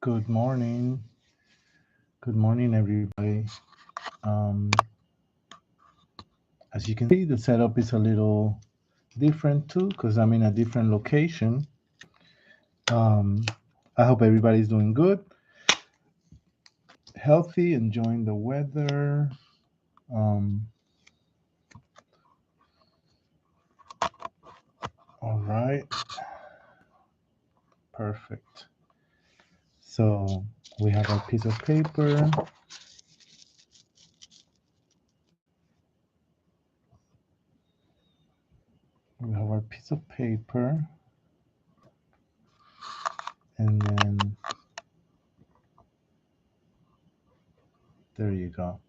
Good morning. Good morning, everybody. Um, as you can see, the setup is a little different too because I'm in a different location. Um, I hope everybody's doing good, healthy, enjoying the weather. Um, all right, perfect. So we have our piece of paper. We have our piece of paper, and then there you go.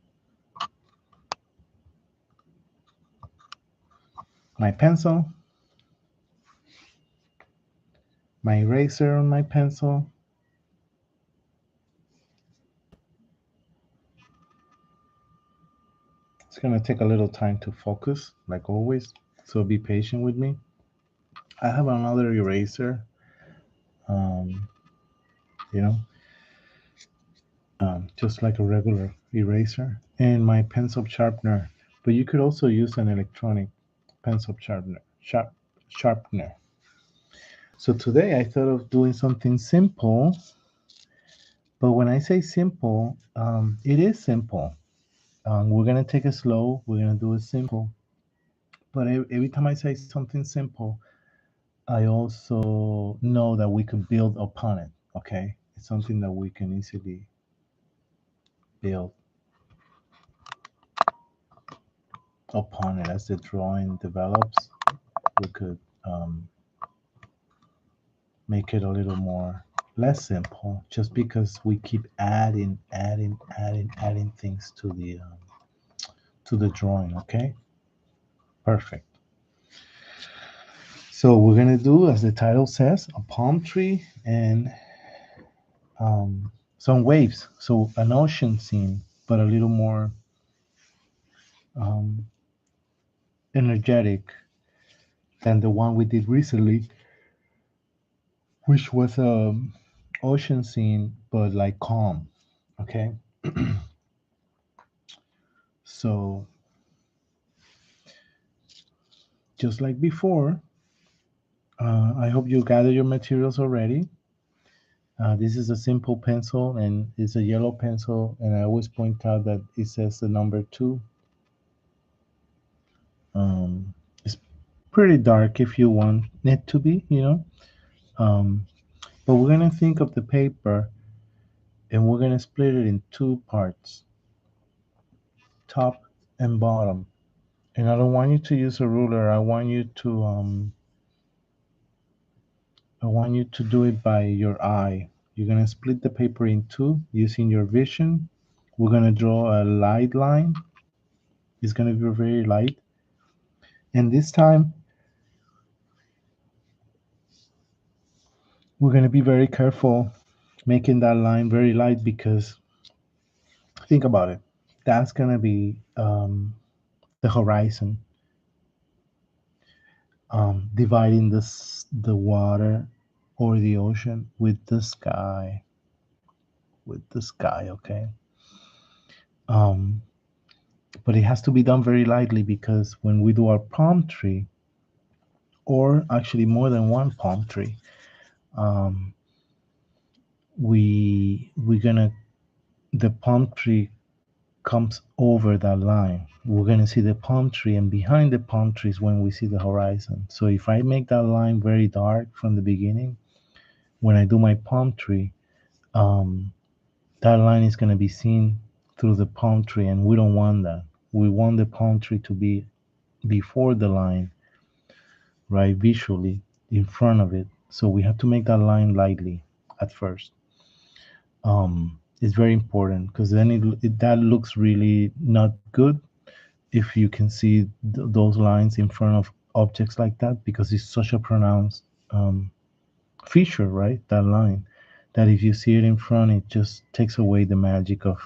My pencil, my eraser on my pencil. It's gonna take a little time to focus, like always, so be patient with me. I have another eraser, um, you know, just like a regular eraser, and my pencil sharpener. But you could also use an electronic pencil sharpener. So today I thought of doing something simple, but when I say simple, it is simple. We're gonna take it slow. We're gonna do it simple. But every time I say something simple, I also know that we can build upon it. Okay, it's something that we can easily build upon it as the drawing develops. We could make it a little more less simple, just because we keep adding things to the drawing. Okay, perfect. So we're gonna do, as the title says, a palm tree and some waves. So an ocean scene, but a little more um, energetic than the one we did recently, which was a ocean scene, but like calm. Okay, so just like before, I hope you gather your materials already. This is a simple pencil, and it's a yellow pencil, and I always point out that it says the number 2. It's pretty dark if you want it to be, Um, but we're gonna think of the paper, and we're gonna split it in two parts, top and bottom. And I don't want you to use a ruler. I want you to do it by your eye. You're gonna split the paper in two using your vision. We're gonna draw a light line. It's gonna be very light. And this time we're gonna be very careful making that line very light, because think about it. That's gonna be the horizon, dividing the water or the ocean with the sky. With the sky, okay. Um, but it has to be done very lightly, because when we do our palm tree, or actually more than one palm tree, um, we're gonna the palm tree comes over that line. We're gonna see the palm tree, and behind the palm tree is when we see the horizon. So if I make that line very dark from the beginning, when I do my palm tree, um, that line is gonna be seen through the palm tree, and we don't want that. We want the palm tree to be before the line, right, visually in front of it. So we have to make that line lightly at first. It's very important, because then that looks really not good if you can see those lines in front of objects like that, because it's such a pronounced feature, right? That line, that if you see it in front, it just takes away the magic of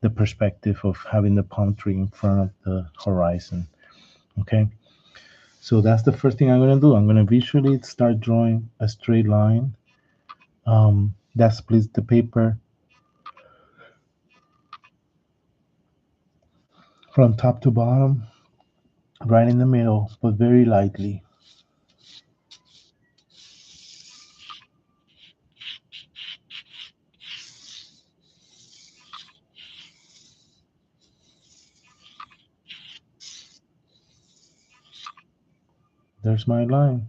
the perspective of having the palm tree in front of the horizon. Okay. So that's the first thing I'm going to do. I'm going to visually start drawing a straight line. that splits the paper from top to bottom, right in the middle, but very lightly. There's my line.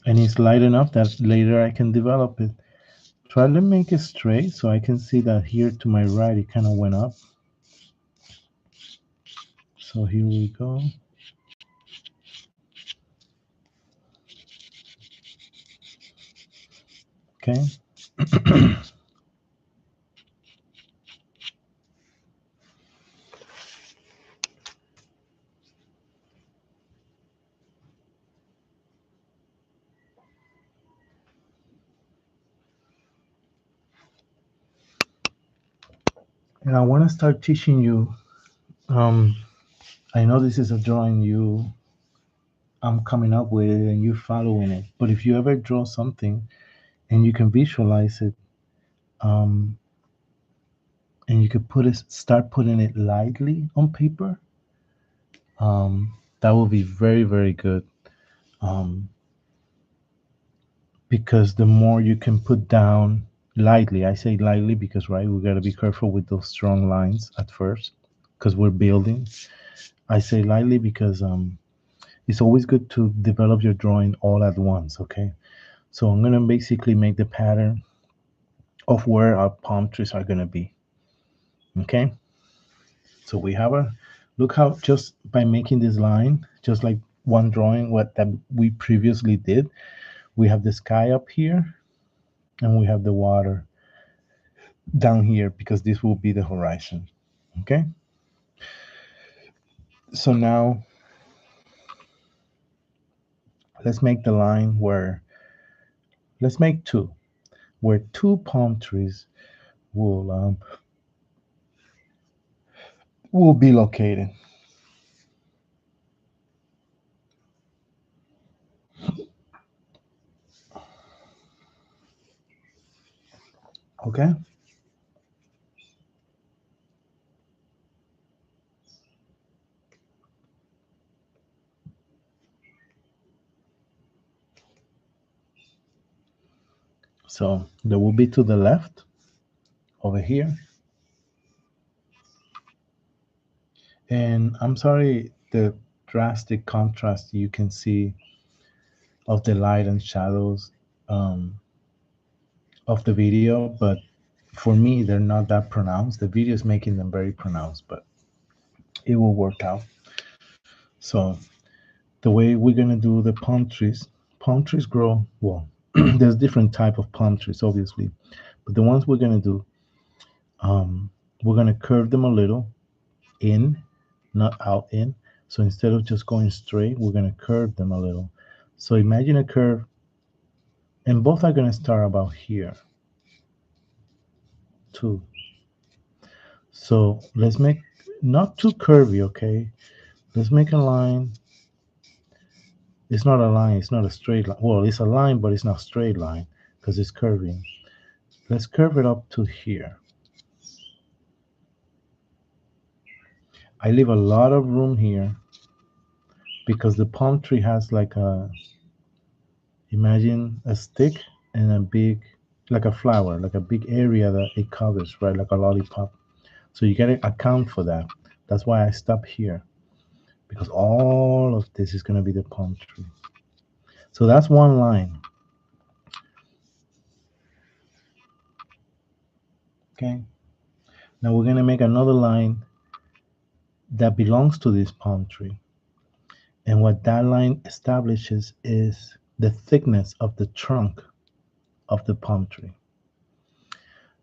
And it's light enough that later I can develop it. Try to make it straight so I can see that here to my right it kind of went up. So here we go. Okay. And I want to start teaching you. Um, I know this is a drawing I'm coming up with it and you're following it. But if you ever draw something and you can visualize it, um, and you could start putting it lightly on paper, that will be very, very good. Um, because the more you can put down lightly, I say lightly because, right, we got to be careful with those strong lines at first because we're building. I say lightly because it's always good to develop your drawing all at once, okay? So I'm going to basically make the pattern of where our palm trees are going to be, okay? So we have a look how just by making this line, just like one drawing what that we previously did, we have the sky up here and we have the water down here because this will be the horizon. Okay. So now let's make the line where let's make two where two palm trees will be located. Okay. So they will be to the left over here. And I'm sorry the drastic contrast you can see of the light and shadows um, of the video, but for me, they're not that pronounced. The video is making them very pronounced, but it will work out. So the way we're gonna do the palm trees grow well. There's different type of palm trees, obviously, but the ones we're gonna do, um, we're gonna curve them a little in, not out in. So instead of just going straight, we're gonna curve them a little. So imagine a curve, and both are gonna start about here, too. So let's make not too curvy, okay? Let's make a line. It's not a line, it's not a straight line. Well, it's a line, but it's not a straight line because it's curving. Let's curve it up to here. I leave a lot of room here because the palm tree has like imagine a stick and a big, like a flower, like a big area that it covers, right? Like a lollipop. So you gotta account for that. That's why I stop here because all of this is gonna be the palm tree. So that's one line. Okay. Now we're gonna make another line that belongs to this palm tree. And what that line establishes is the thickness of the trunk of the palm tree.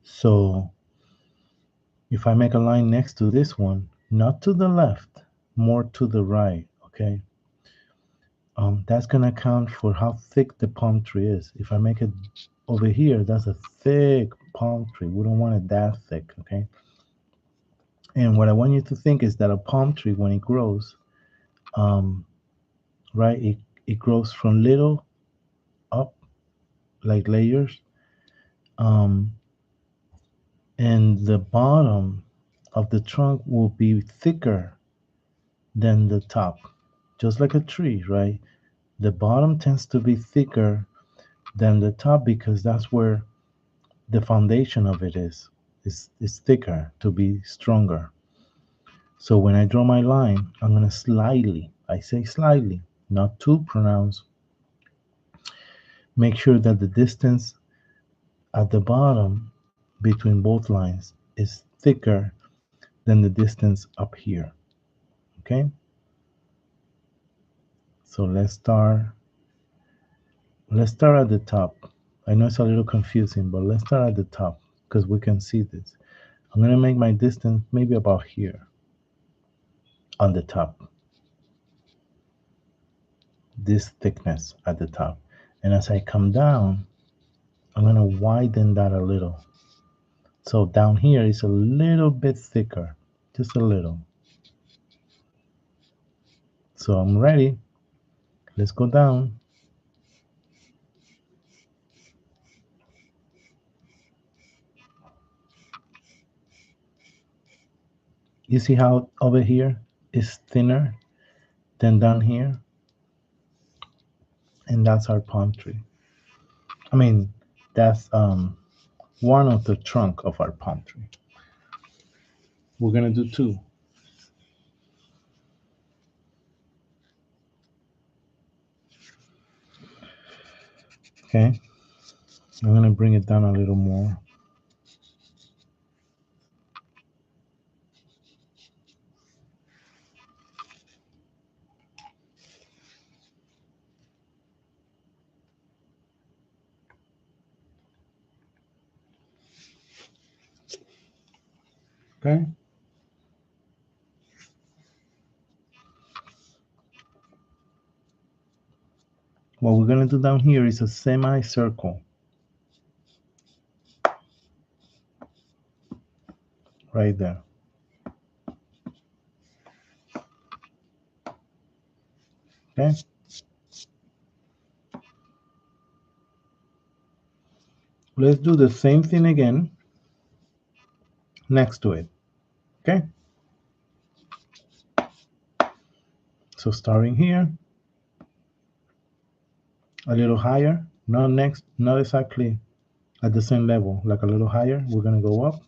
So if I make a line next to this one, not to the left, more to the right, okay? That's gonna account for how thick the palm tree is. If I make it over here, that's a thick palm tree. We don't want it that thick, okay? And what I want you to think is that a palm tree, when it grows, um, right, it grows from little up like layers. Um, and the bottom of the trunk will be thicker than the top, just like a tree, right? The bottom tends to be thicker than the top because that's where the foundation of it is thicker to be stronger. So when I draw my line, I'm going to slightly, I say slightly, not too pronounced, make sure that the distance at the bottom between both lines is thicker than the distance up here. Okay? So let's start at the top. I know it's a little confusing, but let's start at the top because we can see this. I'm going to make my distance maybe about here on the top, this thickness at the top. And as I come down, I'm going to widen that a little. So down here is a little bit thicker, just a little. So I'm ready. Let's go down. You see how over here is thinner than down here? And that's our palm tree. I mean, that's one of the trunk of our palm tree. We're gonna do two. Okay, I'm gonna bring it down a little more. Okay. What we're gonna do down here is a semicircle right there. Okay. Let's do the same thing again next to it. Okay. So starting here, a little higher, not exactly at the same level, like a little higher. We're gonna go up.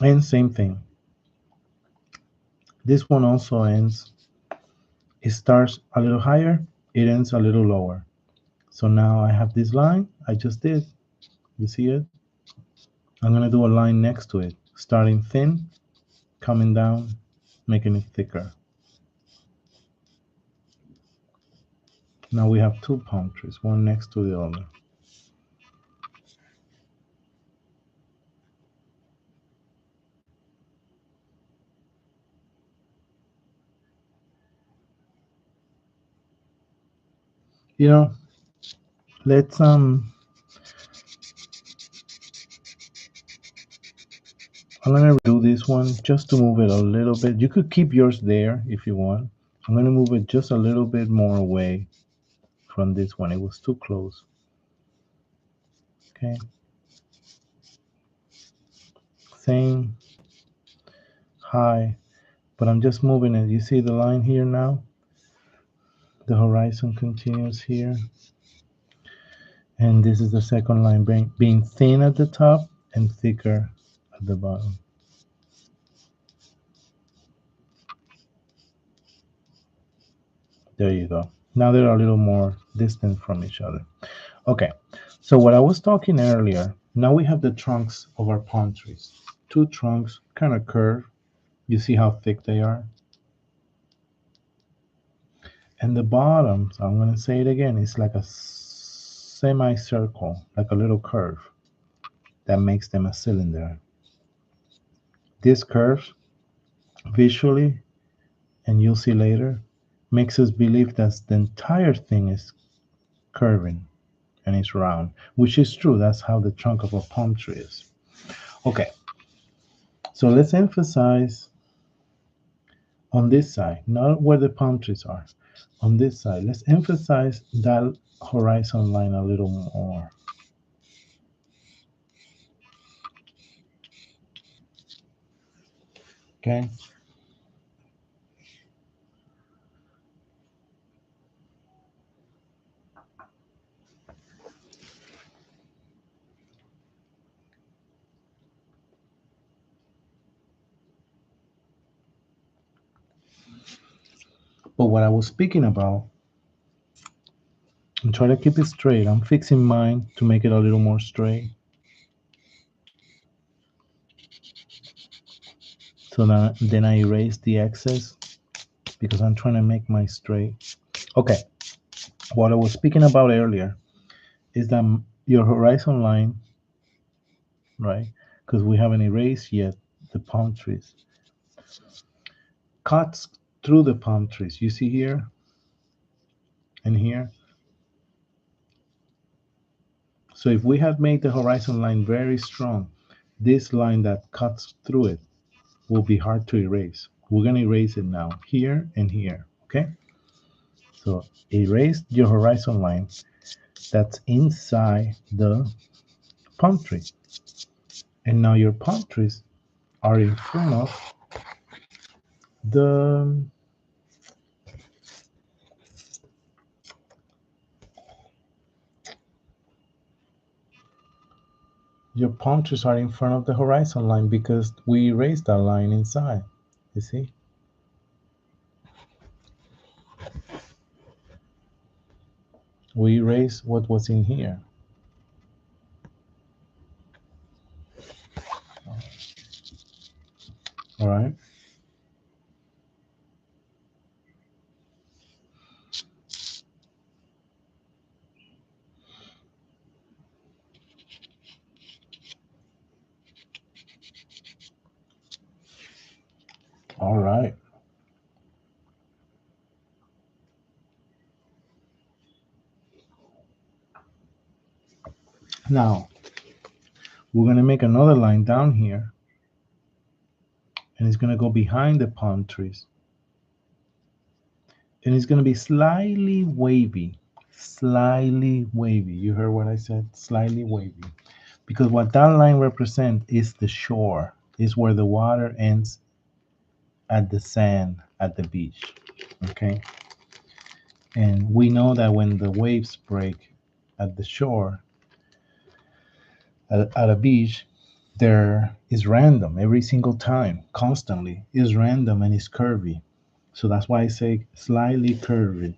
And same thing. This one also ends, it starts a little higher, it ends a little lower. So now I have this line I just did. You see it? I'm gonna do a line next to it, starting thin, coming down, making it thicker. Now we have two palm trees, one next to the other. You know, let's I'm gonna do this one just to move it a little bit. You could keep yours there if you want. I'm gonna move it just a little bit more away from this one. It was too close. Okay. Same high, but I'm just moving it. You see the line here now? The horizon continues here. And this is the second line, being thin at the top and thicker at the bottom. There you go. Now they're a little more distant from each other. Okay, so what I was talking earlier, now we have the trunks of our palm trees. Two trunks, kind of curved. You see how thick they are? And the bottom, so I'm going to say it again, it's like a semicircle, like a little curve that makes them a cylinder. This curve, visually, and you'll see later, makes us believe that the entire thing is curving and it's round, which is true. That's how the trunk of a palm tree is. Okay, So let's emphasize on this side, not where the palm trees are. On this side, let's emphasize that horizon line a little more. Okay. But what I was speaking about, and try to keep it straight. I'm fixing mine to make it a little more straight. So that then I erase the excess because I'm trying to make mine straight. Okay, what I was speaking about earlier is that your horizon line, right? Because we haven't erased yet the palm trees, cuts through the palm trees. You see here and here. So if we had made the horizon line very strong, this line that cuts through it will be hard to erase. We're going to erase it now, here and here, okay? So erase your horizon line that's inside the palm tree. And now your palm trees are in front of the your palm trees are in front of the horizon line because we erased that line inside. You see? We erased what was in here. All right. All right. Now we're going to make another line down here, and it's going to go behind the palm trees. And it's going to be slightly wavy. Slightly wavy. You heard what I said? Slightly wavy. Because what that line represents is the shore, is where the water ends at the sand at the beach. Okay? And we know that when the waves break at the shore, at a beach, there is random every single time, constantly is random and is curvy. So that's why I say slightly curvy.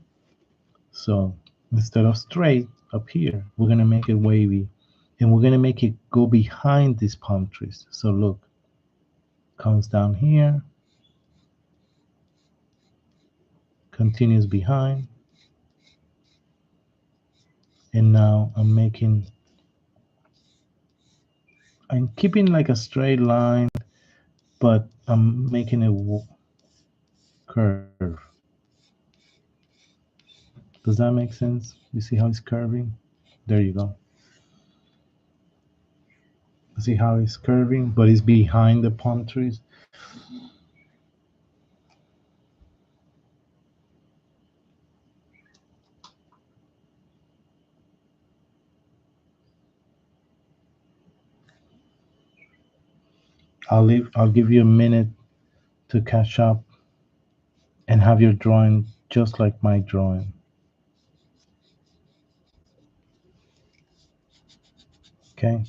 So instead of straight up here, we're gonna make it wavy, and we're gonna make it go behind these palm trees. So look, comes down here, continues behind, and now I'm keeping like a straight line, but I'm making a curve. Does that make sense? You see how it's curving? There you go. See how it's curving, but it's behind the palm trees. I'll give you a minute to catch up and have your drawing just like my drawing. Okay?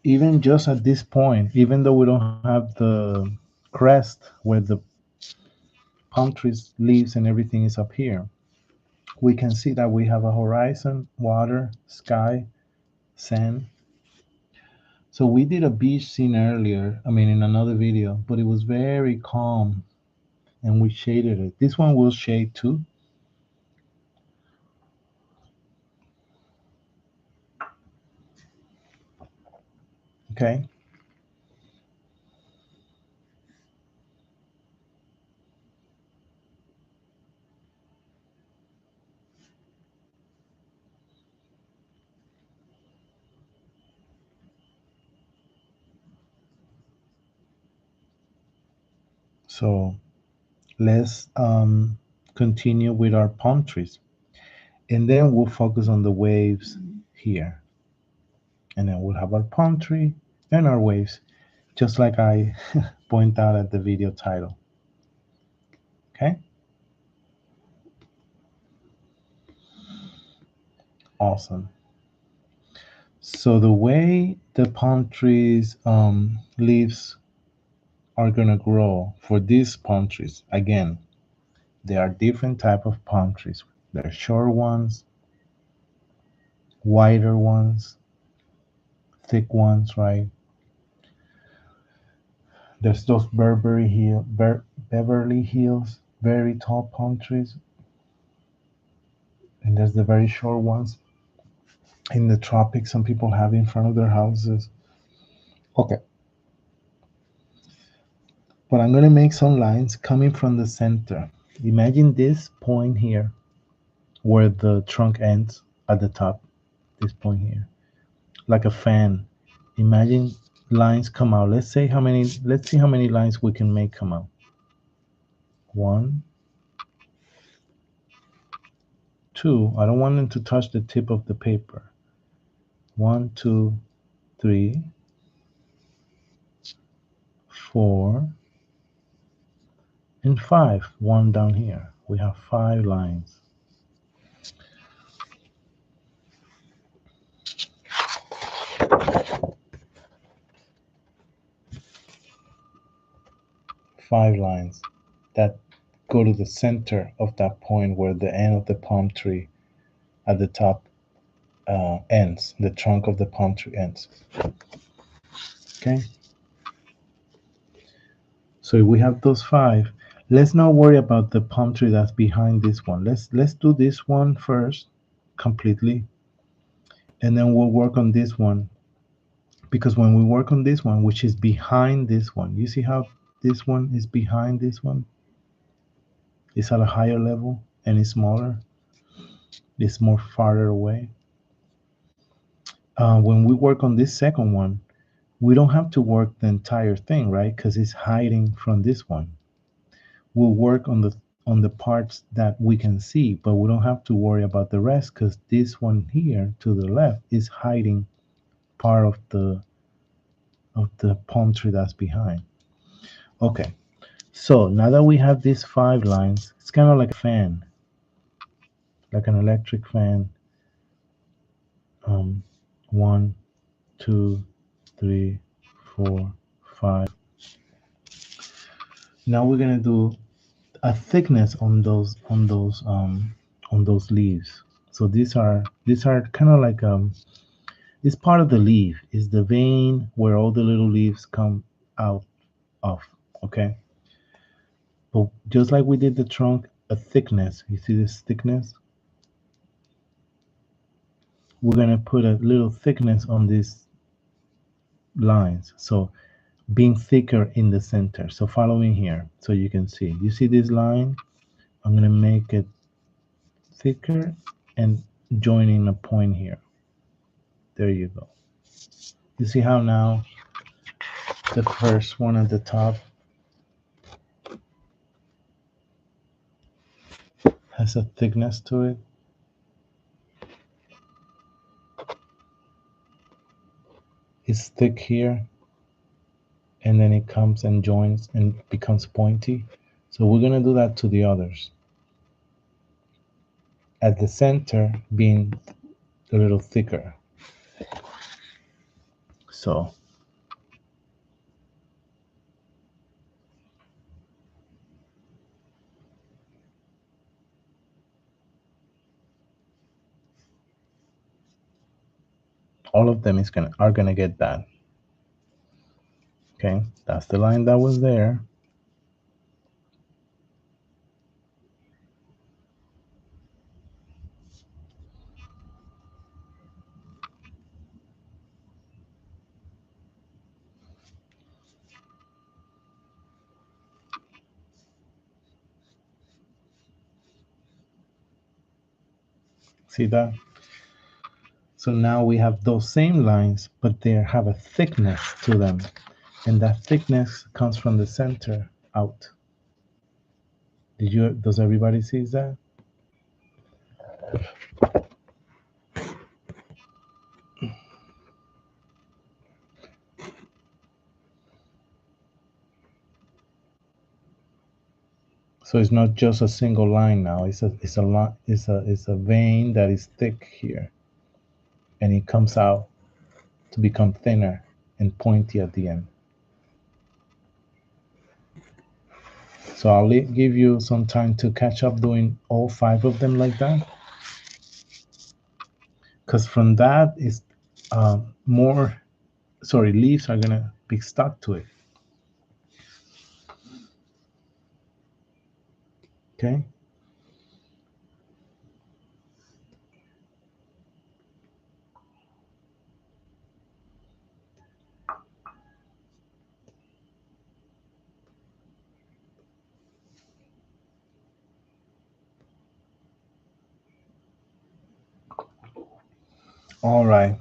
Even just at this point, even though we don't have the crest where the palm trees, leaves, and everything is up here, we can see that we have a horizon, water, sky, sand. So we did a beach scene earlier, I mean, in another video, but it was very calm and we shaded it. This one will shade too. Okay. So let's continue with our palm trees. And then we'll focus on the waves here. And then we'll have our palm tree and our waves, just like I point out at the video title. Okay? Awesome. So the way the palm trees leaves are gonna grow for these palm trees, again, there are different type of palm trees. There are short ones, wider ones, thick ones, right? There's those Beverly Hills, very tall palm trees, and there's the very short ones in the tropics some people have in front of their houses. Okay, but I'm gonna make some lines coming from the center. Imagine this point here where the trunk ends at the top, this point here, like a fan. Imagine lines come out. Let's see how many lines we can make come out. 1, 2. I don't want them to touch the tip of the paper. 1, 2, 3, 4, and 5. 1 down here. We have 5 lines. Five lines that go to the center of that point where the end of the palm tree at the top ends. The trunk of the palm tree ends. Okay. So we have those 5. Let's not worry about the palm tree that's behind this one. Let's do this one first completely, and then we'll work on this one, because when we work on this one, which is behind this one, you see how this one is behind this one? It's at a higher level and it's smaller. It's more farther away. When we work on this second one, we don't have to work the entire thing, right? Because it's hiding from this one. We'll work on the parts that we can see, but we don't have to worry about the rest, because this one here to the left is hiding part of the palm tree that's behind. Okay, so now that we have these 5 lines, it's kind of like a fan, like an electric fan. 1, 2, 3, 4, 5. Now we're gonna do a thickness on those leaves. So these are kind of like it's part of the leaf. Is the vein where all the little leaves come out of. Okay. But just like we did the trunk, a thickness. You see this thickness? We're gonna put a little thickness on these lines. So being thicker in the center. So follow me here so you can see. You see this line? I'm gonna make it thicker and joining a point here. There you go. You see how now the first one at the top has a thickness to it? It's thick here, and then it comes and joins and becomes pointy. So we're gonna do that to the others. At the center being a little thicker. So all of them are gonna get that. Okay, that's the line that was there. See that? So now we have those same lines, but they have a thickness to them. And that thickness comes from the center out. Does everybody see that? So it's not just a single line now. It's a vein that is thick here, and it comes out to become thinner and pointy at the end. So I'll give you some time to catch up doing all 5 of them like that, because from that is leaves are gonna be stuck to it. Okay. All right.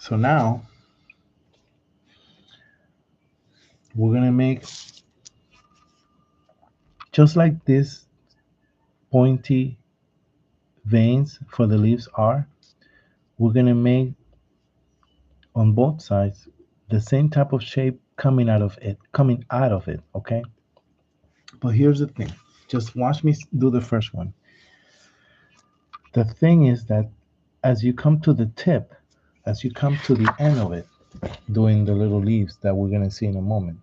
So now we're gonna make just like this pointy veins for the leaves are. We're gonna make on both sides the same type of shape coming out of it. Okay. But here's the thing. Just watch me do the first one. The thing is that as you come to the tip, as you come to the end of it, doing the little leaves that we're gonna see in a moment,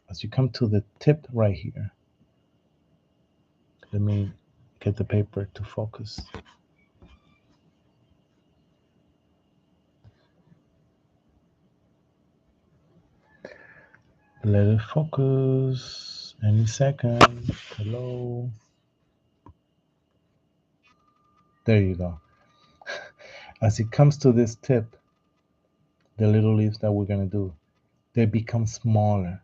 as you come to the tip right here, let me get the paper to focus. Let it focus any second. Hello. There you go. As it comes to this tip, the little leaves that we're gonna do, they become smaller,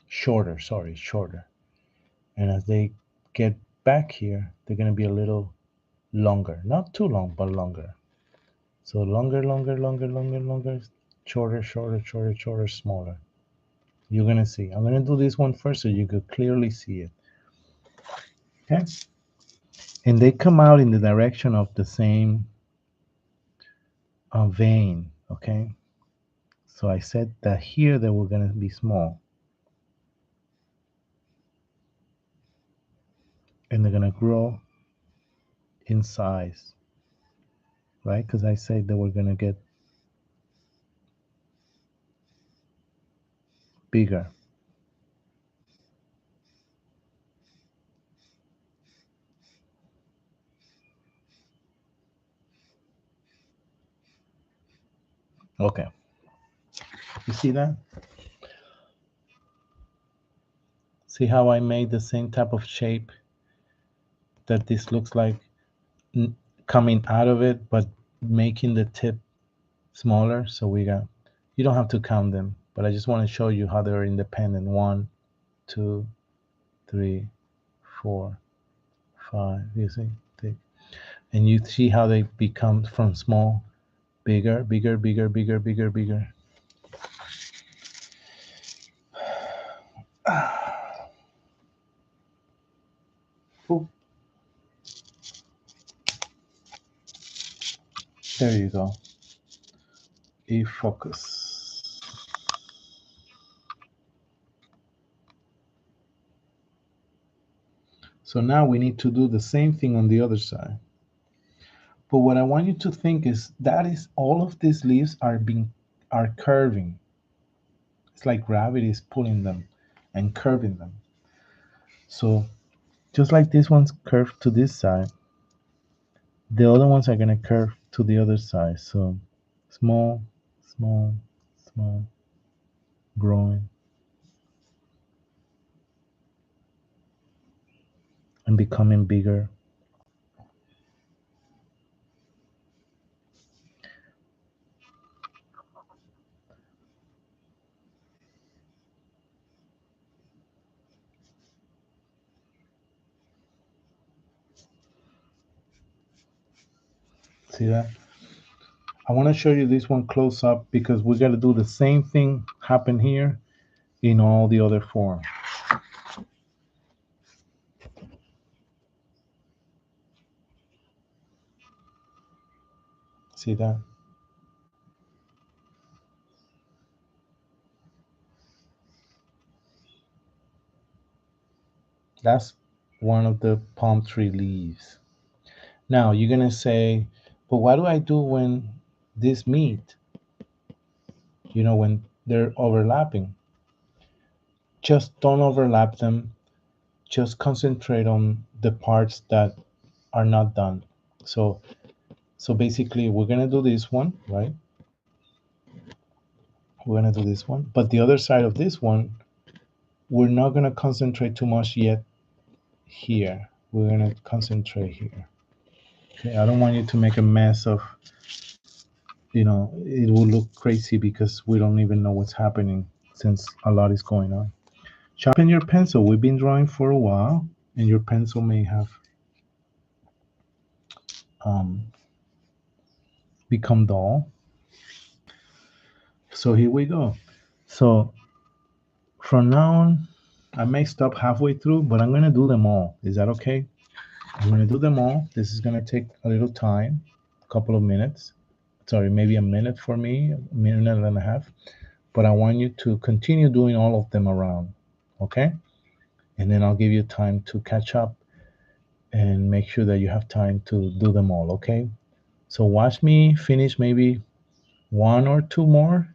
shorter. And as they get back here, they're gonna be a little longer. Not too long, but longer. So longer, shorter, smaller. You're gonna see. I'm gonna do this one first so you could clearly see it. Okay? And they come out in the direction of the same vein. Okay? So I said that here they were gonna be small. And they're gonna grow in size. Right? Because I said they were gonna get bigger. Okay. You see that? See how I made the same type of shape that this looks like coming out of it, but making the tip smaller. So you don't have to count them, but I just want to show you how they're independent. 1, 2, 3, 4, 5. You see? And you see how they become from small, bigger. Ooh, there you go. Focus. So now we need to do the same thing on the other side. But what I want you to think is that is all of these leaves are curving. It's like gravity is pulling them and curving them. So just like this one's curved to this side, the other ones are gonna curve to the other side. So small, small, small, growing, and becoming bigger. See that? I want to show you this one close up because we got to do the same thing happen here in all the other forms. See that? That's one of the palm tree leaves. Now you're gonna say, but what do I do when this meet? When they're overlapping. Just don't overlap them. Just concentrate on the parts that are not done. So so basically we're gonna do this one, right? We're gonna do this one. But the other side of this one, we're not gonna concentrate too much yet here. We're gonna concentrate here. Okay, I don't want you to make a mess of, it will look crazy because we don't even know what's happening since a lot is going on. Sharpen your pencil. We've been drawing for a while, and your pencil may have um, become dull. So here we go. So from now on, I may stop halfway through, but I'm gonna do them all. Is that okay? I'm gonna do them all. This is gonna take a little time, a couple of minutes. Sorry, maybe a minute for me, a minute and a half. But I want you to continue doing all of them around, okay? And then I'll give you time to catch up and make sure that you have time to do them all, okay? So watch me finish maybe one or two more.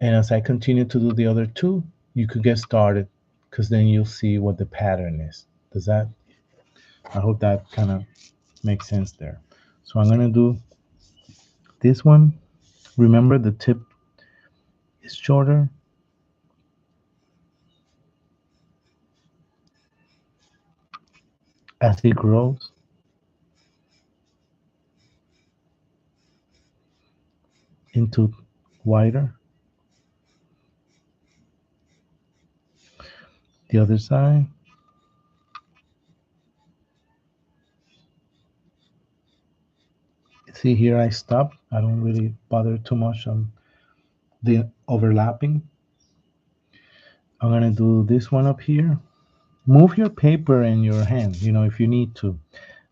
And as I continue to do the other two, you could get started because then you'll see what the pattern is. I hope that kind of makes sense there. So I'm going to do this one. Remember, the tip is shorter. As it grows, into wider. The other side. See here, I stop. I don't really bother too much on the overlapping. I'm going to do this one up here. Move your paper in your hand, if you need to.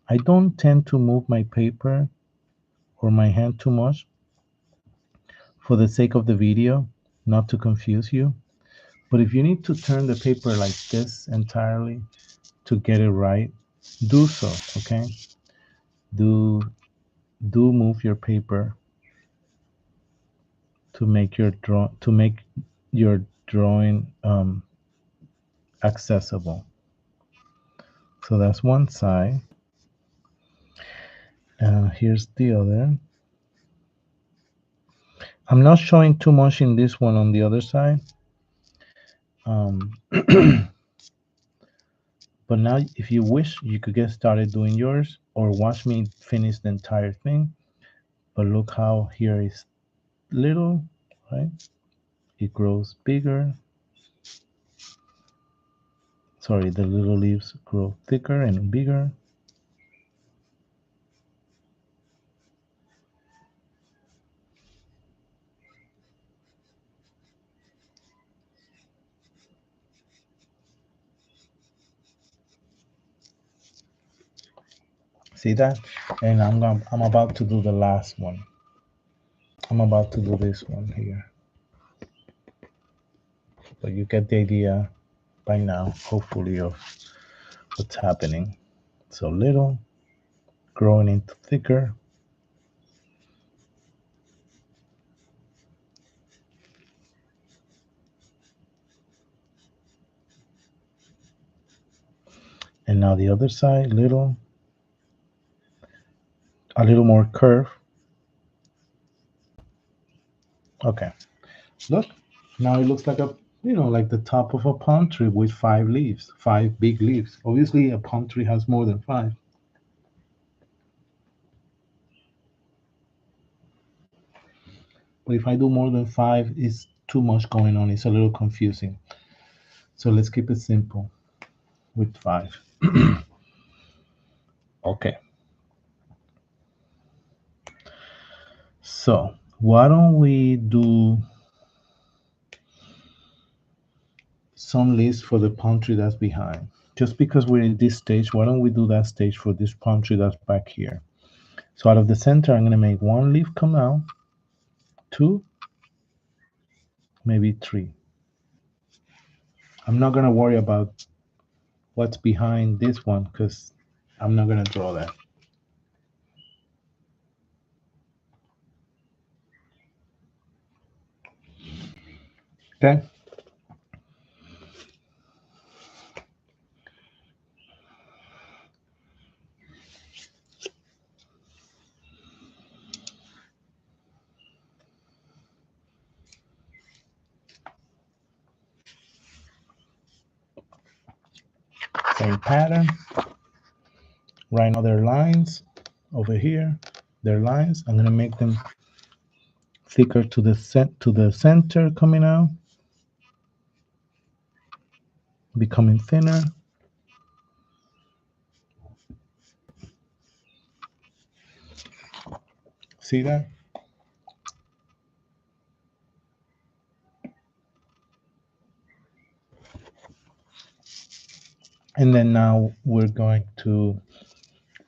I don't tend to move my paper or my hand too much for the sake of the video, not to confuse you. But if you need to turn the paper like this entirely to get it right, do so, okay? Do move your paper to make your drawing accessible. So that's one side. Here's the other. I'm not showing too much in this one on the other side. But now, if you wish, you could get started doing yours or watch me finish the entire thing. But look how here is little, right? It grows bigger. Sorry, the little leaves grow thicker and bigger. See that? And I'm about to do the last one. I'm about to do this one here. But you get the idea by now, hopefully, of what's happening. So little, growing into thicker. And now the other side, little, a little more curve. Okay. Look, now it looks like like the top of a palm tree with 5 leaves, 5 big leaves. Obviously, a palm tree has more than 5. But if I do more than 5, it's too much going on. It's a little confusing. So let's keep it simple with 5. Okay. So why don't we do some list for the palm tree that's behind? Just because we're in this stage, why don't we do that stage for this palm tree that's back here? So out of the center, I'm going to make one leaf come out, two, maybe three. I'm not going to worry about what's behind this one because I'm not going to draw that. Okay. Same pattern. Right now they're lines over here. They're lines. I'm going to make them thicker to the center coming out, becoming thinner. See that? And then now we're going to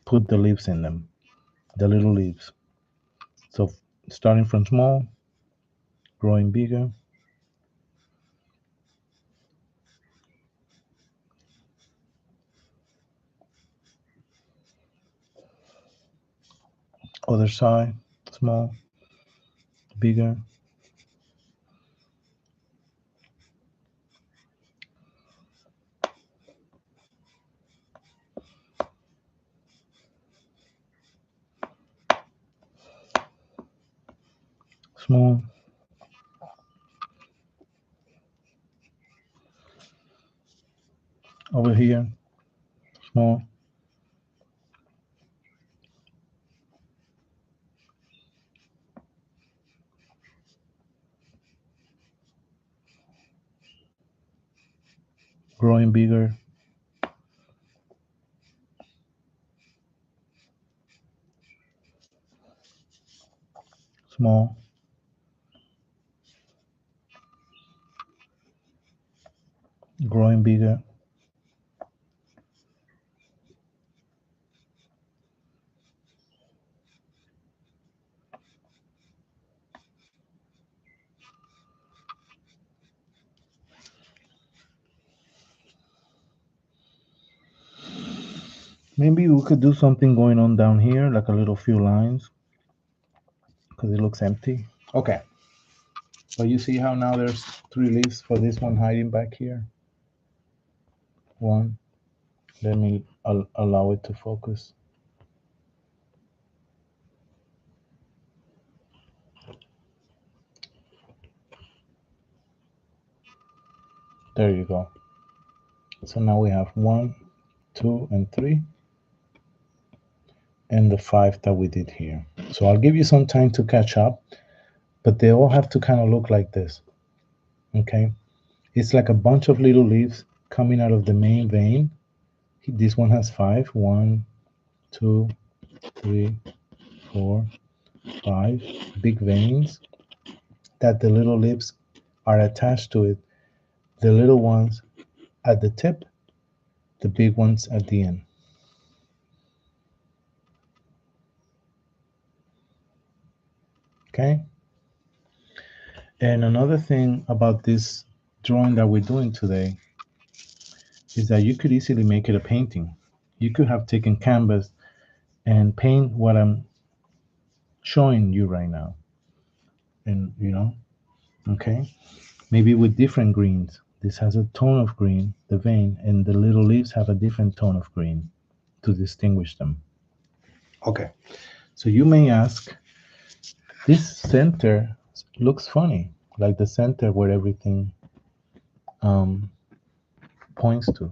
put the leaves in them, the little leaves. So starting from small, growing bigger. Other side, small, bigger. Small. Over here, small. Growing bigger. Small. Growing bigger. Maybe we could do something going on down here, like a little few lines, because it looks empty. Okay. So you see how now there's 3 leaves for this one hiding back here? One. Let me allow it to focus. There you go. So now we have 1, 2, and 3, and the 5 that we did here. So I'll give you some time to catch up, but they all have to kind of look like this. Okay? It's like a bunch of little leaves coming out of the main vein. This one has 5. 1, 2, 3, 4, 5 big veins that the little leaves are attached to it. The little ones at the tip, the big ones at the end. Okay? And another thing about this drawing that we're doing today is that you could easily make it a painting. You could have taken canvas and paint what I'm showing you right now. And, okay? Maybe with different greens. This has a tone of green, the vein, and the little leaves have a different tone of green to distinguish them. Okay, so you may ask, this center looks funny, like the center where everything points to.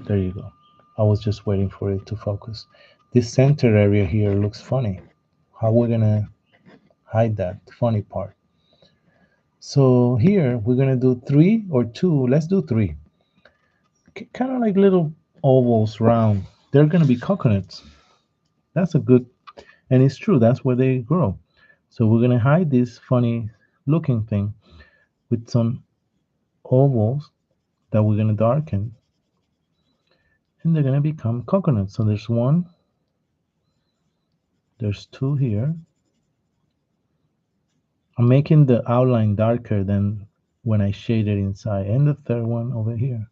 There you go. I was just waiting for it to focus. This center area here looks funny. How are we gonna hide that funny part? So here we're gonna do 3 or 2. Let's do 3. Kind of like little ovals, round. They're gonna be coconuts. That's a good, and it's true. That's where they grow. So we're gonna hide this funny looking thing with some ovals that we're gonna darken, and they're gonna become coconuts. So there's 1, There's two here. I'm making the outline darker than when I shaded inside. And the third one over here,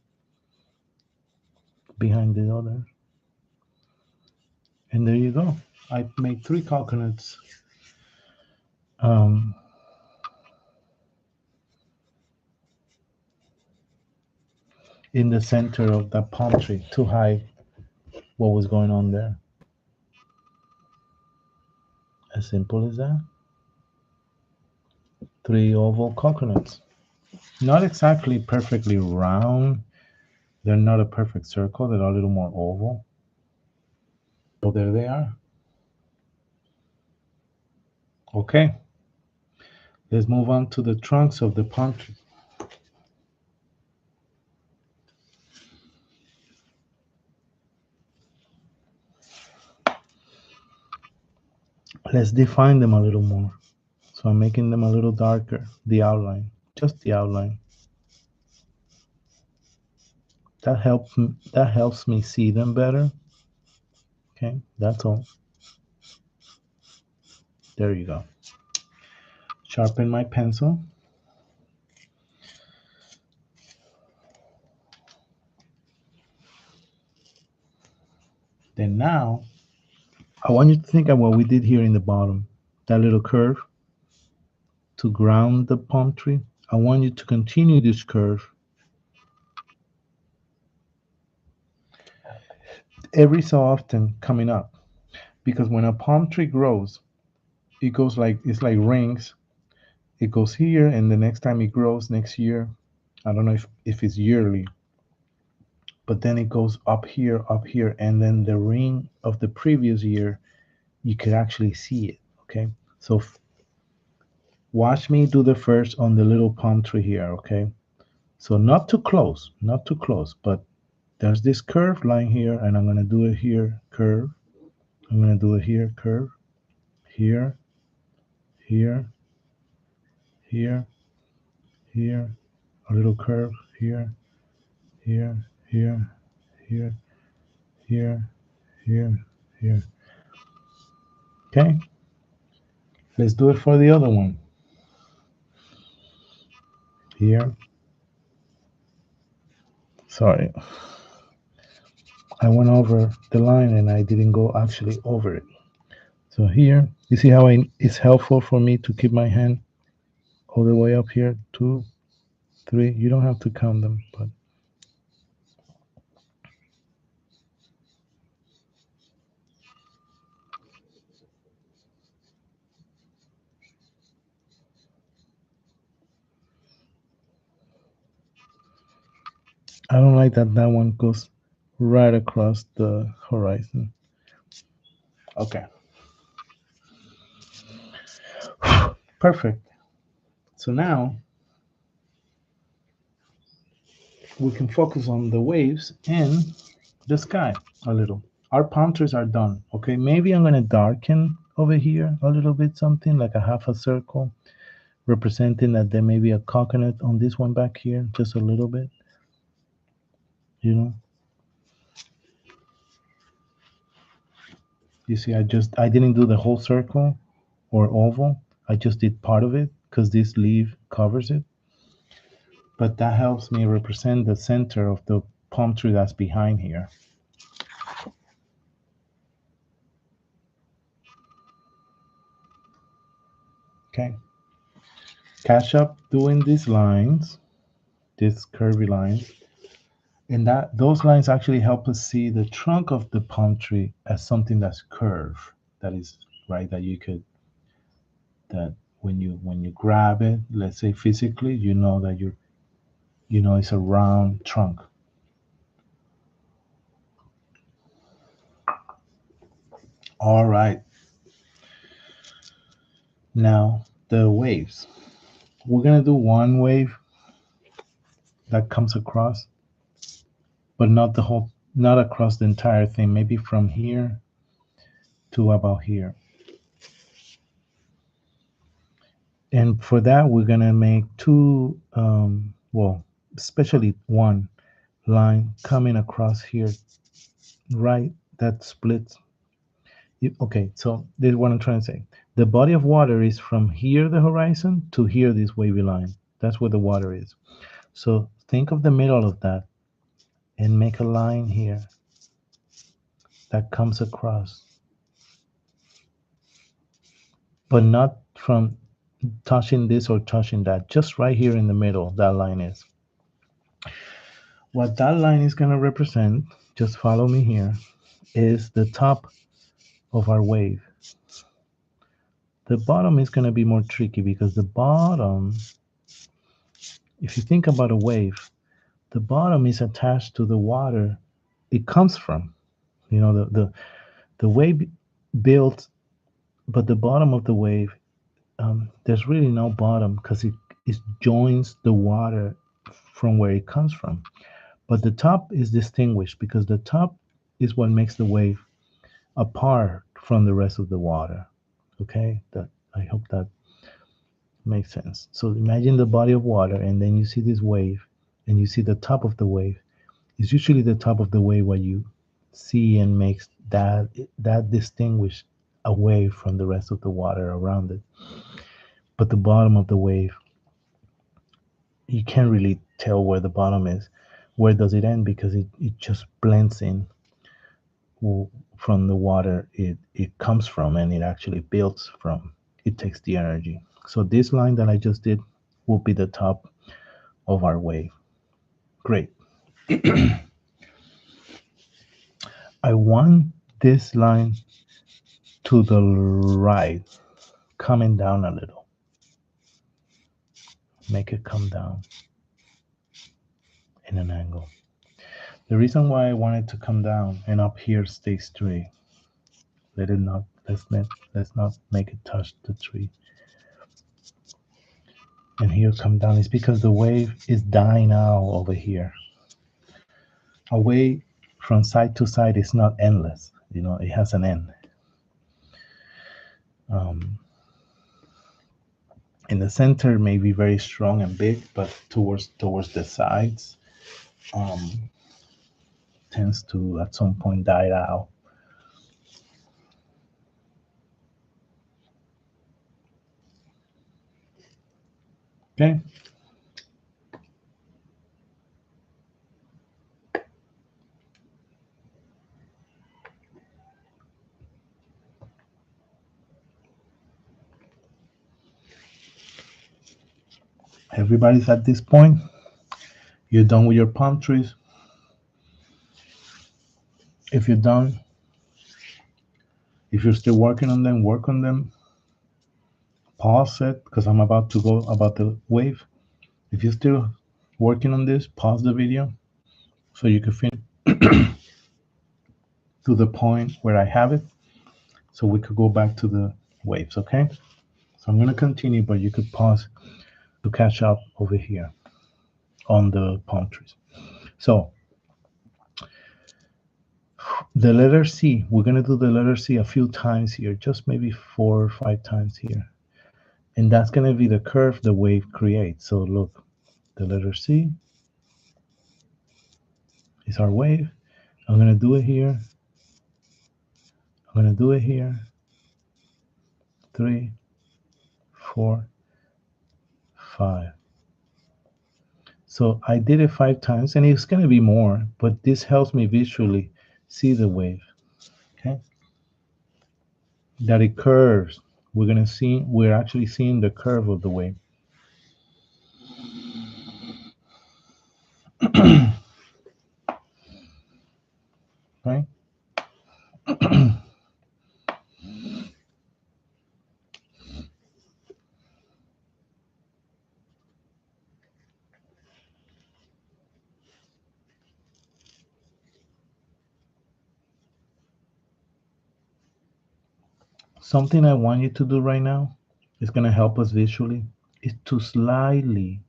behind the other. And there you go. I made 3 coconuts. In the center of that palm tree to hide what was going on there. As simple as that. 3 oval coconuts. Not exactly perfectly round. They're not a perfect circle. They're a little more oval. So there they are. Okay. Let's move on to the trunks of the palm tree. Let's define them a little more. So I'm making them a little darker, the outline, just the outline. That helps me see them better. Okay, that's all. There you go. Sharpen my pencil. Then now, I want you to think of what we did here in the bottom, that little curve to ground the palm tree. I want you to continue this curve every so often coming up. Because when a palm tree grows, it goes like, it's like rings. It goes here, and the next time it grows next year, I don't know if it's yearly, but then it goes up here, and then the ring of the previous year, you could actually see it. Okay, so watch me do the first on the little palm tree here. Okay, so not too close, but there's this curve line here, and I'm gonna do it here, curve. I'm gonna do it here, curve, here, here, here, here, a little curve here, here, here, here, here, here, here. Okay, let's do it for the other one. Here. Sorry, I went over the line and I didn't go actually over it. So here, you see how it's helpful for me to keep my hand all the way up here, 2, 3. You don't have to count them, but I don't like that one goes right across the horizon. Okay. Perfect. So now we can focus on the waves and the sky a little. Our palm trees are done. Okay, maybe I'm gonna darken over here a little bit, something like a half a circle, representing that there may be a coconut on this one back here, just a little bit. You know, you see, I didn't do the whole circle or oval. I just did part of it because this leaf covers it. But that helps me represent the center of the palm tree that's behind here. Okay. Catch up doing these lines, these curvy lines. And that those lines actually help us see the trunk of the palm tree as something that's curved. That is right, that you could, that when you grab it, let's say physically, you know that it's a round trunk. All right. Now the waves. We're gonna do one wave that comes across, but not across the entire thing. Maybe from here to about here. And for that, we're gonna make 2, well, especially one line coming across here, right? That splits. Okay, so this is what I'm trying to say. The body of water is from here, the horizon, to here, this wavy line. That's where the water is. So think of the middle of that and make a line here that comes across, but not from touching this or touching that, just right here in the middle, that line is. What that line is going to represent, just follow me here, is the top of our wave. The bottom is going to be more tricky because the bottom, if you think about a wave, the bottom is attached to the water it comes from. You know, the wave builds, but the bottom of the wave, there's really no bottom because it joins the water from where it comes from. But the top is distinguished because the top is what makes the wave apart from the rest of the water. Okay, that I hope that makes sense. So imagine the body of water, and then you see this wave, and you see the top of the wave. It's usually the top of the wave what you see and makes that distinguished away from the rest of the water around it. But the bottom of the wave, you can't really tell where the bottom is. Where does it end? Because it just blends in from the water it comes from, and it actually builds from. It takes the energy. So this line that I just did will be the top of our wave. Great. I want this line to the right, coming down a little. Make it come down in an angle. The reason why I want it to come down and up here stay straight. Let it not let's not make it touch the tree. And here come down is because the wave is dying out over here. Away from side to side is not endless. You know, it has an end. Um, in the center may be very strong and big, but towards the sides um, tends to at some point die out. Okay. Everybody's at this point. You're done with your palm trees. If you're done, if you're still working on them, work on them. Pause it because I'm about to go about the wave. If you're still working on this, pause the video so you can finish to the point where I have it so we could go back to the waves, okay? So I'm going to continue, but you could pause to catch up over here on the palm trees. So the letter C, we're going to do the letter C a few times here, just maybe 4 or 5 times here. And that's going to be the curve the wave creates. So look, the letter C is our wave. I'm going to do it here. I'm going to do it here. 3, 4, 5. So I did it 5 times, and it's going to be more, but this helps me visually see the wave. Okay, that it curves. We're actually seeing the curve of the wave. Right? Something I want you to do right now is going to help us visually is to lightly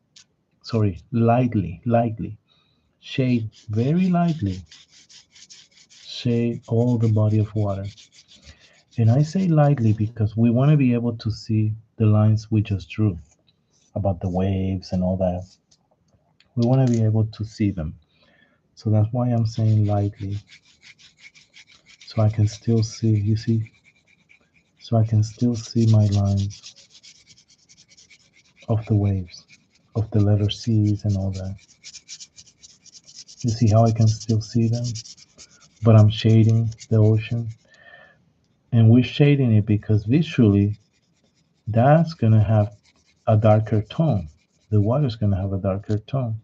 shade, very lightly shade all the body of water. And I say lightly because we want to be able to see the lines we just drew about the waves and all that. We want to be able to see them. So that's why I'm saying lightly. So I can still see, you see, so I can still see my lines of the waves, of the letter C's and all that. You see how I can still see them, but I'm shading the ocean. And we're shading it because visually that's going to have a darker tone. The water's going to have a darker tone.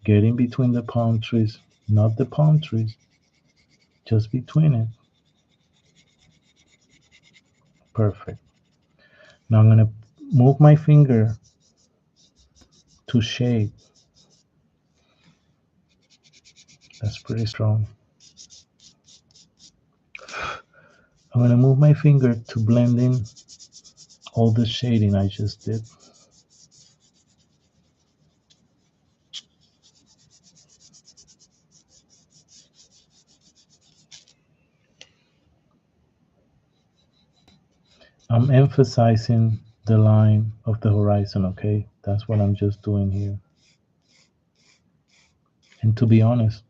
Getting between the palm trees, not the palm trees, just between it. Perfect. Now I'm going to move my finger to shade. That's pretty strong. I'm going to move my finger to blend in all the shading I just did. I'm emphasizing the line of the horizon, okay? That's what I'm just doing here. And to be honest,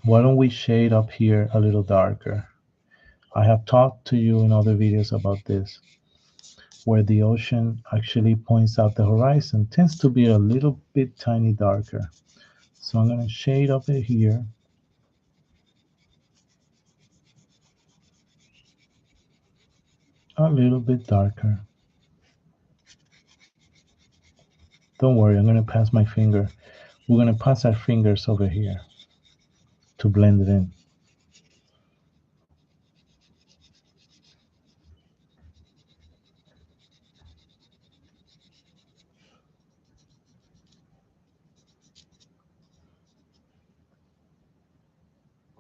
why don't we shade up here a little darker? I have talked to you in other videos about this, where the ocean actually points out the horizon, tends to be a little bit tiny darker. So I'm going to shade up it here. A little bit darker. Don't worry, I'm going to pass my finger. We're going to pass our fingers over here to blend it in.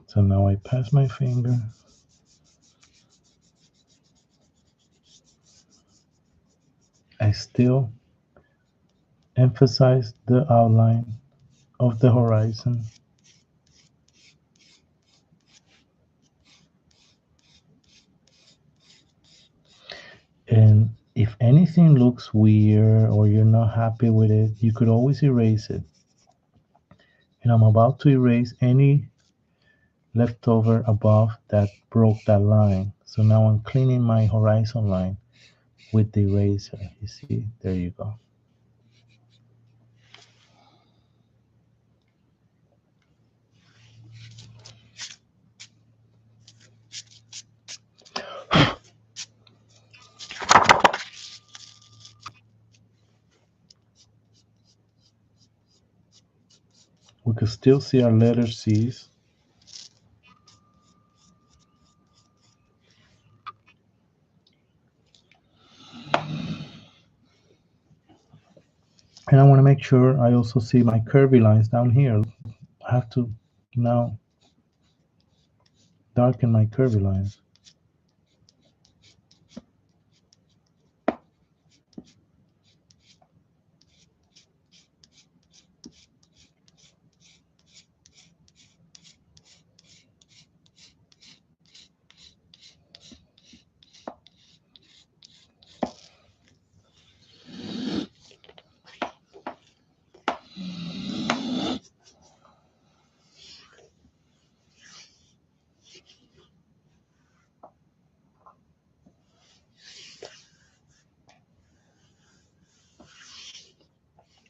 So now I pass my finger. I still emphasize the outline of the horizon. And if anything looks weird or you're not happy with it, you could always erase it. And I'm about to erase any leftover above that broke that line. So now I'm cleaning my horizon line with the eraser. You see, there you go. We can still see our letter C's. And I want to make sure I also see my curvy lines down here. I have to now darken my curvy lines.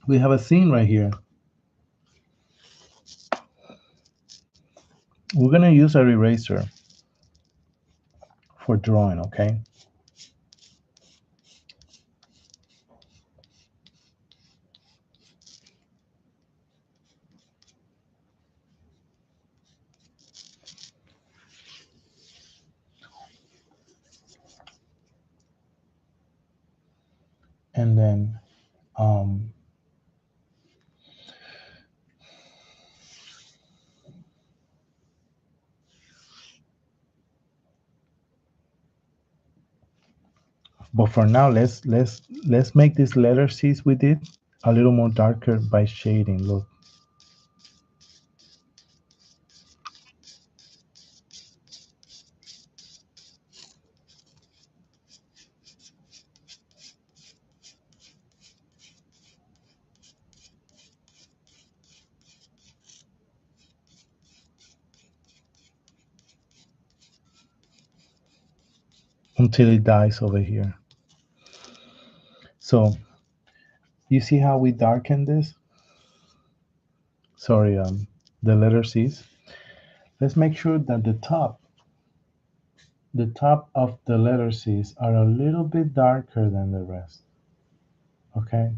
We have a scene right here. We're going to use our eraser for drawing, okay? And then but for now, let's make these letter C's we did a little more darker by shading. Look. until it dies over here. So you see how we darken this? Sorry, the letter C's. Let's make sure that the top of the letter C's are a little bit darker than the rest. Okay?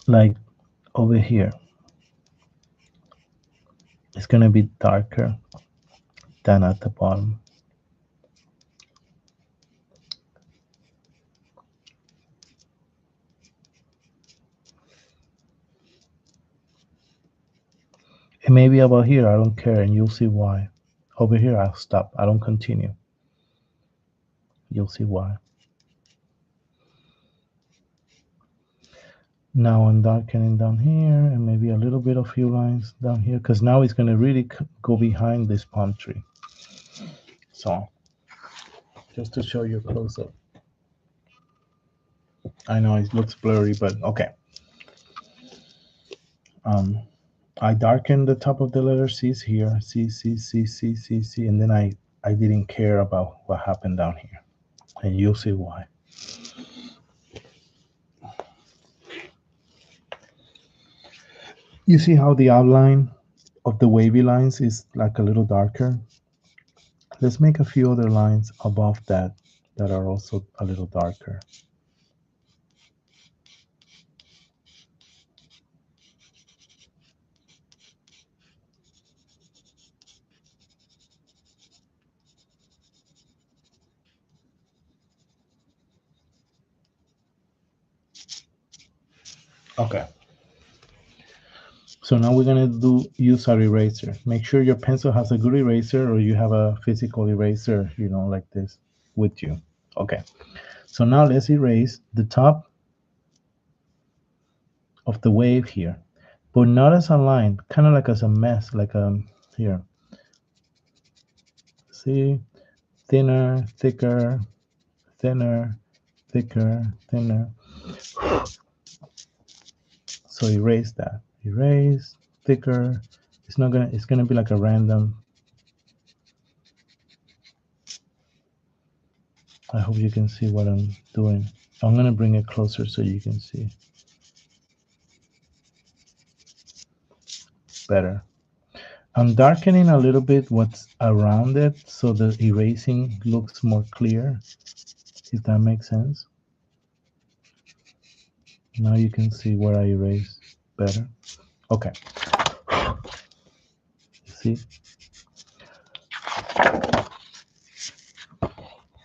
Like over here. It's going to be darker than at the bottom. It may be about here, I don't care, and you'll see why. Over here, I'll stop. I don't continue. You'll see why. Now I'm darkening down here, and maybe a little bit of few lines down here, because now it's going to really go behind this palm tree. So, just to show you a close-up. I know it looks blurry, but okay. I darkened the top of the letter C's here, C, C, C, C, C, C, and then I didn't care about what happened down here, and you'll see why. You see how the outline of the wavy lines is like a little darker? Let's make a few other lines above that are also a little darker. Okay. So now we're gonna use our eraser. Make sure your pencil has a good eraser, or you have a physical eraser, like this with you. Okay. So now let's erase the top of the wave here, but not as a line, kind of like as a mess, like here. See, thinner, thicker, thinner, thicker, thinner. So erase that. Erase, thicker. It's gonna be like a random. I hope you can see what I'm doing. I'm gonna bring it closer so you can see better. I'm darkening a little bit what's around it so the erasing looks more clear, if that makes sense. Now you can see where I erase better. Okay. See?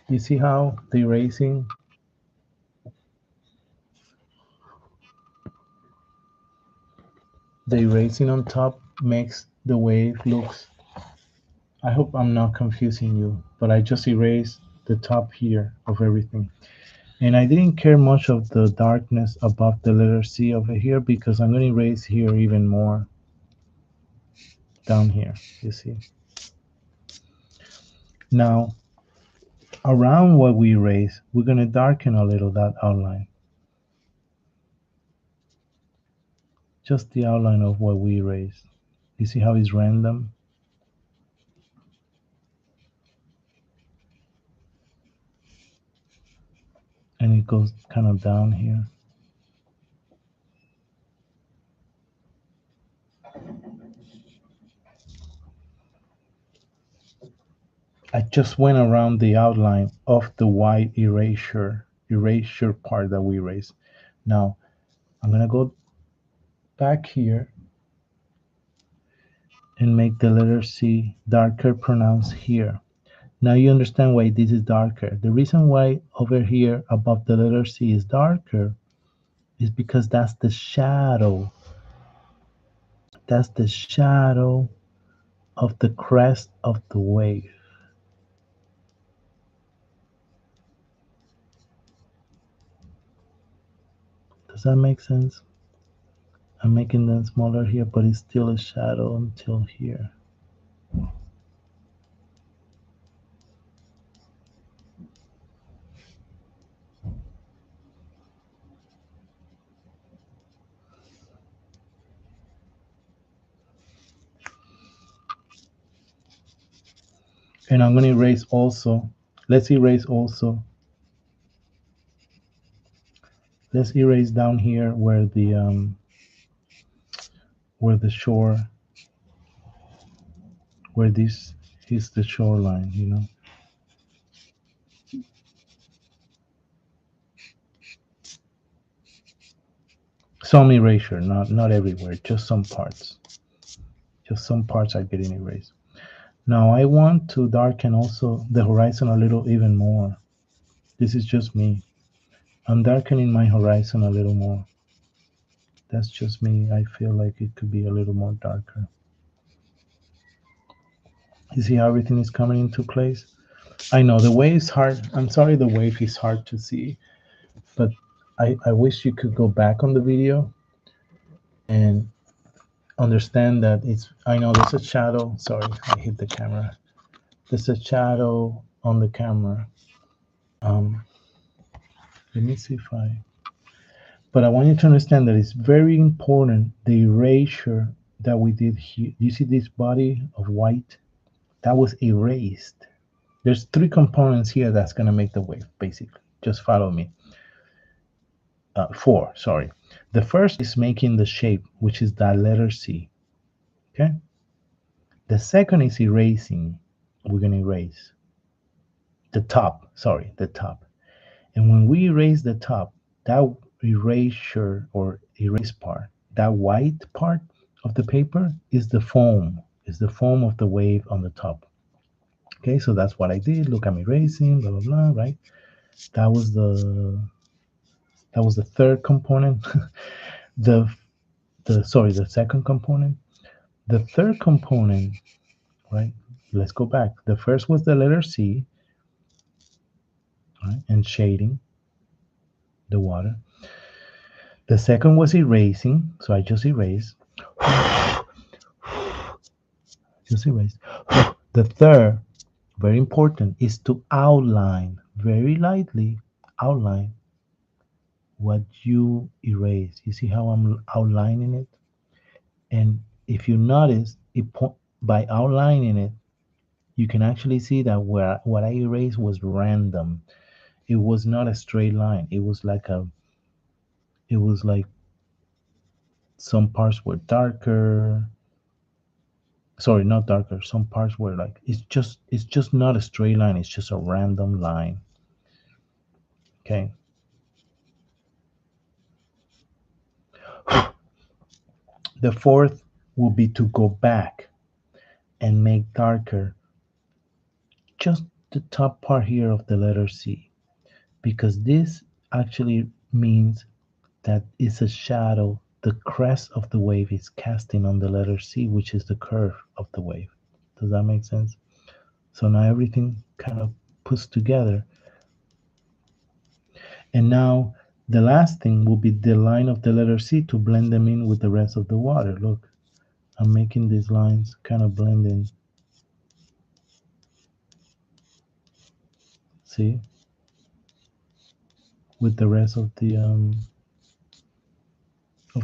You see how the erasing on top makes the wave looks. I hope I'm not confusing you, but I just erased the top here of everything. And I didn't care much of the darkness above the letter C over here because I'm going to erase here even more down here, you see. Now, around what we erase, we're going to darken a little that outline. Just the outline of what we erased. You see how it's random? And it goes kind of down here. I just went around the outline of the white erasure part that we erased. Now, I'm going to go back here and make the letter C darker pronounced here. Now you understand why this is darker. The reason why over here above the letter C is darker is because that's the shadow. That's the shadow of the crest of the wave. Does that make sense? I'm making them smaller here, but it's still a shadow until here. And I'm going to erase also. Let's erase also. Let's erase down here where the shore, where this is the shoreline, you know. Some erasure, not everywhere, just some parts. Just some parts are getting erased. Now I want to darken also the horizon a little even more. This is just me. I'm darkening my horizon a little more. That's just me. I feel like it could be a little more darker. You see how everything is coming into place? I know the wave is hard. I'm sorry the wave is hard to see, but I wish you could go back on the video and understand that I know there's a shadow. Sorry, I hit the camera. There's a shadow on the camera. Um, Let me see if but I want you to understand that it's very important the erasure that we did here. You see this body of white? That was erased. There's three components here that's going to make the wave, basically. Just follow me. Four, sorry. The first is making the shape, which is that letter C. Okay? The second is erasing. We're going to erase the top. Sorry, the top. And when we erase the top, that erasure or erase part, that white part of the paper is the foam of the wave on the top. Okay, so that's what I did. Look, I'm erasing, blah blah blah, right? That was the third component. the the second component. The third component, right? Let's go back. The first was the letter C, right? And shading the water. The second was erasing, so I just erased. Just erase. The third, very important, is to outline very lightly, outline what you erase. You see how I'm outlining it? And if you notice, by outlining it, you can actually see that what I erased was random. It was not a straight line. It was like some parts were darker. Sorry, not darker. Some parts were like it's just not a straight line. It's just a random line. Okay. The fourth will be to go back and make darker just the top part here of the letter C, because this actually means that it's a shadow the crest of the wave is casting on the letter C, which is the curve of the wave. Does that make sense? So now everything kind of puts together. And now the last thing will be the line of the letter C to blend them in with the rest of the water. Look, I'm making these lines kind of blend in. See? With the rest of the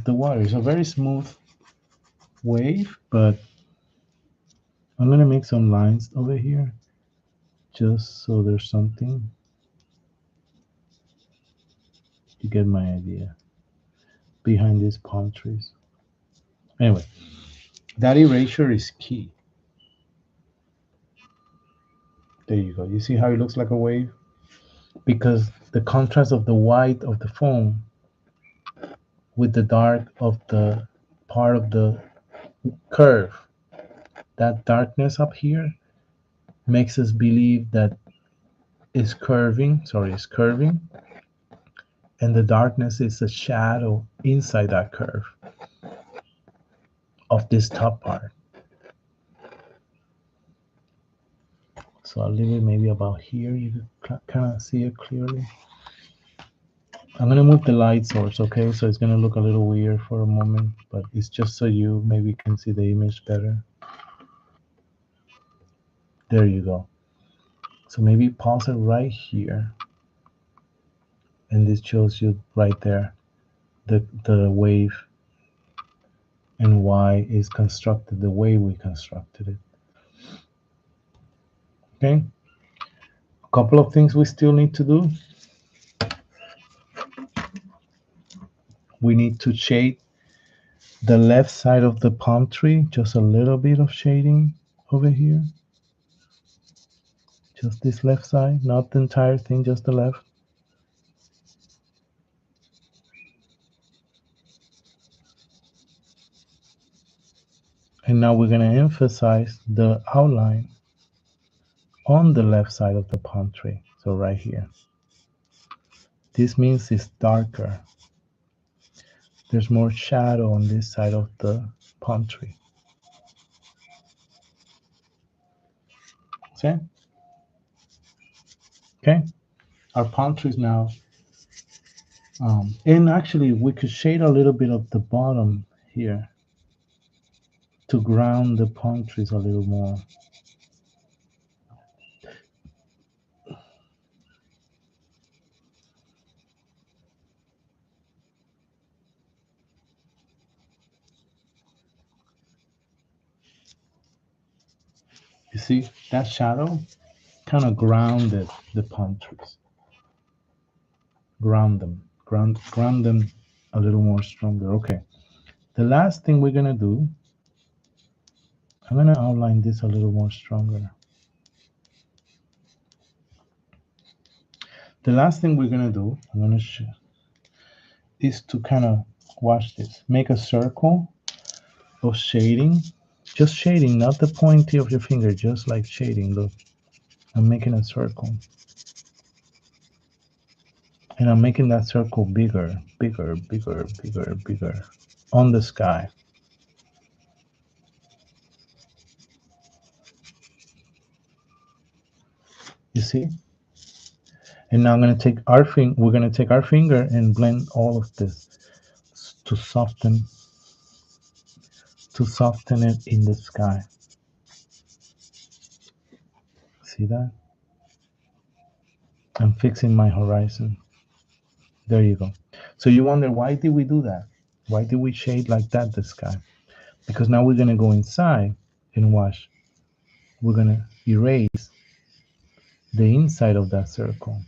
water. It's a very smooth wave, but I'm gonna make some lines over here just so there's something. You get my idea behind these palm trees. Anyway, that erasure is key. There you go. You see how it looks like a wave? Because the contrast of the white of the foam with the dark of the part of the curve, that darkness up here makes us believe that it's curving, and the darkness is a shadow inside that curve of this top part. So I'll leave it maybe about here. You can kind of see it clearly. I'm gonna move the light source, okay? So it's gonna look a little weird for a moment, but it's just so you maybe can see the image better. There you go. So maybe pause it right here. And this shows you right there the wave and why it's constructed the way we constructed it. Okay. A couple of things we still need to do. We need to shade the left side of the palm tree, just a little bit of shading over here. Just this left side, not the entire thing, just the left. And now we're going to emphasize the outline on the left side of the palm tree. So right here. This means it's darker. There's more shadow on this side of the palm tree. See? Okay. Our palm trees now. And actually, we could shade a little bit of the bottom here to ground the palm trees a little more. You see, that shadow kind of grounded the palm trees. Ground them a little more stronger. Okay. The last thing we're gonna do, I'm gonna outline this a little more stronger. The last thing we're gonna do, I'm gonna show, is to kind of watch this. Make a circle of shading, just shading, not the pointy of your finger, just like shading. Look, I'm making a circle. And I'm making that circle bigger, bigger, bigger, bigger, bigger on the sky. You see? And now I'm going to take our finger, we're going to take our finger and blend all of this to soften it in the sky. See that? I'm fixing my horizon. There you go. So you wonder, why did we do that? Why did we shade like that the sky? Because now we're going to go inside and watch. We're going to erase the inside of that circle.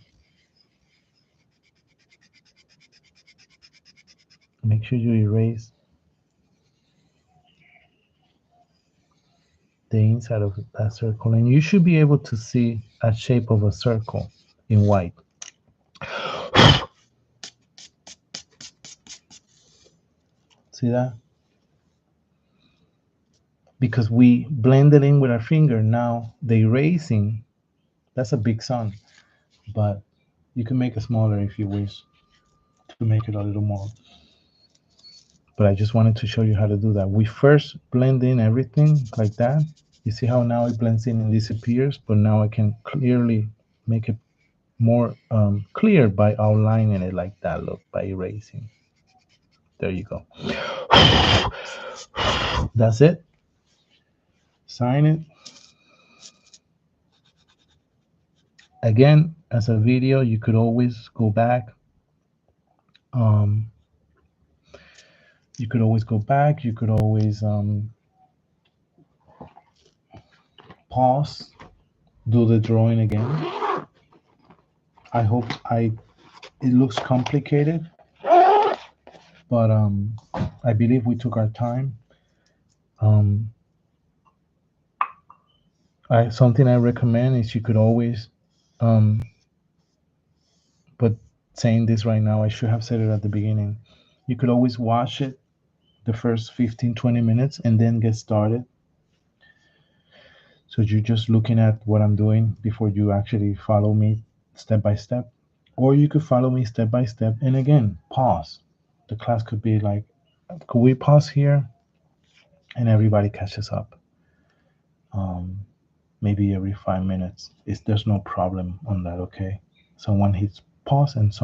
Make sure you erase the inside of that circle, and you should be able to see a shape of a circle in white. See that? Because we blended in with our finger. Now the erasing, that's a big sun, but you can make it smaller if you wish to make it a little more. But I just wanted to show you how to do that. We first blend in everything like that. You see how now it blends in and disappears, but now I can clearly make it more clear by outlining it like that. Look, by erasing. There you go. That's it. Sign it. Again, as a video, you could always go back. You could always go back. You could always pause, do the drawing again. I hope it looks complicated, but I believe we took our time. Something I recommend is you could always, but saying this right now, I should have said it at the beginning. You could always watch it the first 15-20 minutes and then get started. So you're just looking at what I'm doing before you actually follow me step by step. Or you could follow me step by step and again, pause. The class could be like, could we pause here? And everybody catches up. Maybe every 5 minutes. There's no problem on that, okay? Someone hits pause and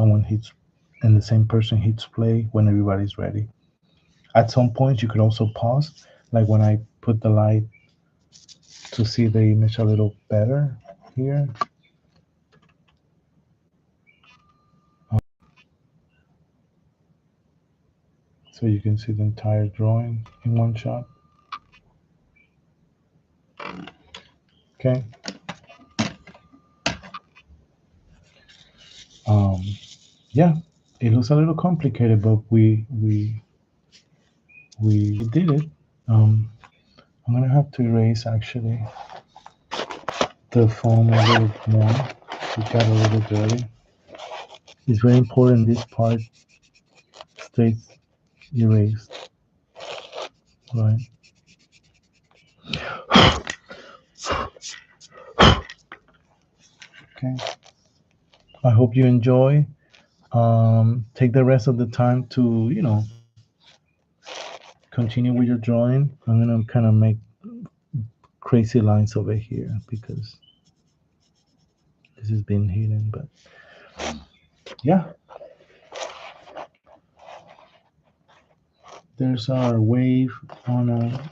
and the same person hits play when everybody's ready. At some point, you could also pause, like when I put the light to see the image a little better here. So you can see the entire drawing in one shot. Okay. Yeah, it looks a little complicated, but we did it. I'm gonna have to erase actually the foam a little more. It got a little dirty. It's very important this part stays erased, right? Okay. I hope you enjoy. Take the rest of the time to, continue with your drawing. I'm gonna kind of make crazy lines over here because this has been hidden, but yeah, there's our wave on a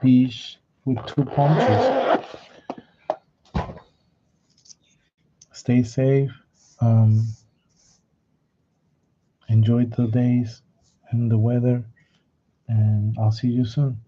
beach with two palm trees. Stay safe. Um, enjoy the days and the weather, and I'll see you soon.